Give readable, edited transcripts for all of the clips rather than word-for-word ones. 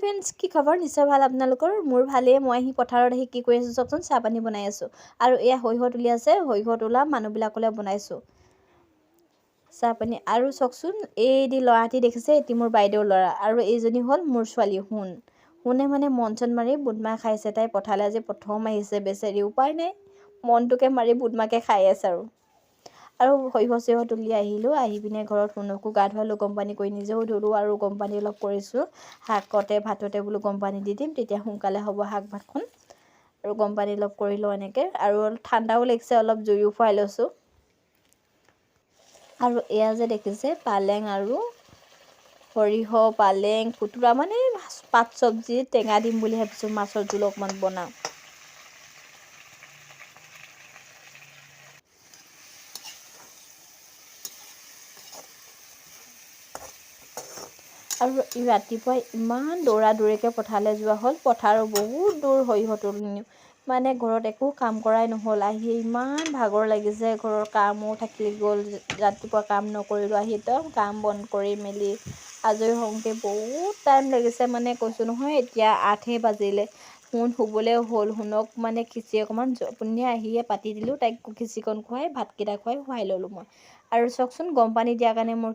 Friends, কি খবৰ? নিশ্চয় ভাল আপোনালোকৰ। মোৰ ভালেই। মই আহি পথাৰত আহি কি কৰি আছোঁ চাওকচোন, চাহ পানী বনাই আছোঁ। আৰু এয়া সৰিয়হ তুলি আছে, সৰিয়হ তোলা মানুহবিলাকলৈ বনাইছোঁ চাহ পানী। আৰু চাওকচোন, এই ল'ৰাটি দেখিছে, এটি মোৰ বাইদেউৰ ল'ৰা, আৰু এইজনী হ'ল মোৰ ছোৱালী শুনে মানে মন চন মাৰি বুটমাহ খাইছে। তাই পথাৰলৈ আজি প্ৰথম আহিছে, বেচেৰি উপায় নাই, মনটোকে মাৰি বুটমাহকে খাই আছে আৰু সৰিয়হ চৰিয়হ তুলি আহিলোঁ। আহি পিনে ঘৰত শুনকো গা ধুৱালোঁ, গৰম পানী কৰি নিজেও ধুলোঁ আৰু গৰম পানী অলপ কৰিছোঁ। শাকতে ভাততে বোলো গৰম পানী দি দিম, তেতিয়া সোনকালে হ'ব শাক ভাতখন। আৰু গৰম পানী অলপ কৰি লওঁ এনেকৈ, আৰু ঠাণ্ডাও লাগিছে, অলপ জুইও ফুৱাই লৈছোঁ। আৰু এয়া যে দেখিছে, পালেং আৰু সৰিয়হ, পালেং, খুতুৰা, মানে পাত চব্জি টেঙা দিম বুলি ভাবিছোঁ, মাছৰ জোল অকণমান বনাওঁ। আৰু ৰাতিপুৱাই ইমান দৌৰা দৌৰিকৈ পথাৰলৈ যোৱা হ'ল। পথাৰো বহুত দূৰ, সৰিয়হ তুলি মানে ঘৰত একো কাম কৰাই নহ'ল। আহি ইমান ভাগৰ লাগিছে, ঘৰৰ কামো থাকি গ'ল, ৰাতিপুৱা কাম নকৰিলোঁ। আহি একদম কাম বন কৰি মেলি আজৰি হওঁতে বহুত টাইম লাগিছে, মানে কৈছোঁ নহয়, এতিয়া 8হে বাজিলে। শুবলৈ হ'ল। শুনক মানে খিচিৰি অকণমান আপুনি আহিয়ে পাতি দিলোঁ, তাইক খিচিৰিকণ খুৱাই ভাতকেইটা খুৱাই শুৱাই ল'লোঁ মই। আৰু চাওকচোন, গৰম পানী দিয়াৰ কাৰণে মোৰ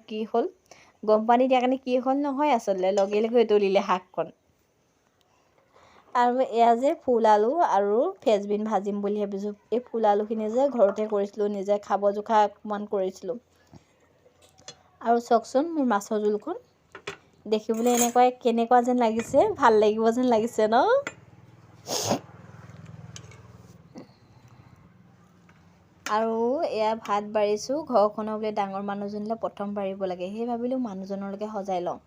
কি হ'ল, নহয় আচলতে, লগে লগে উতলিলে শাককণ। আৰু এয়া যে ফুল আলু আৰু ফ্ৰেঞ্চবিন ভাজিম বুলি ভাবিছোঁ। এই ফুল আলুখিনি যে ঘৰতে কৰিছিলোঁ, নিজে খাব জোখা অকণমান কৰিছিলোঁ। আৰু চাওকচোন, মোৰ মাছৰ জোলখন দেখিবলৈ কেনেকুৱা যেন লাগিছে, ভাল লাগিব যেন লাগিছে ন? আৰু এয়া ভাত বাঢ়িছোঁ। ঘৰখনৰ বোলে ডাঙৰ মানুহজনীলৈ প্ৰথম বাঢ়িব লাগে, সেই ভাবিলোঁ মানুহজনলৈকে সজাই লওঁ।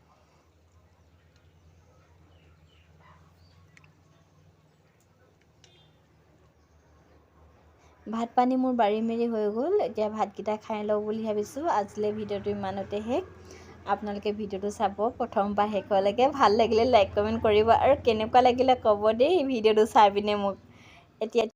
ভাত পানী মোৰ বাঢ়ি মেলি হৈ গ'ল। এতিয়া ভাতকেইটা খাই লওঁ বুলি ভাবিছোঁ। আজিলৈ ভিডিঅ'টো ইমানতে শেষ। আপোনালোকে ভিডিঅ'টো চাব প্ৰথমবাৰ শেষলৈকে। ভাল লাগিলে লাইক কমেণ্ট কৰিব, আৰু কেনেকুৱা লাগিলে ক'ব দেই ভিডিঅ'টো চাই পিনে মোক। এতিয়া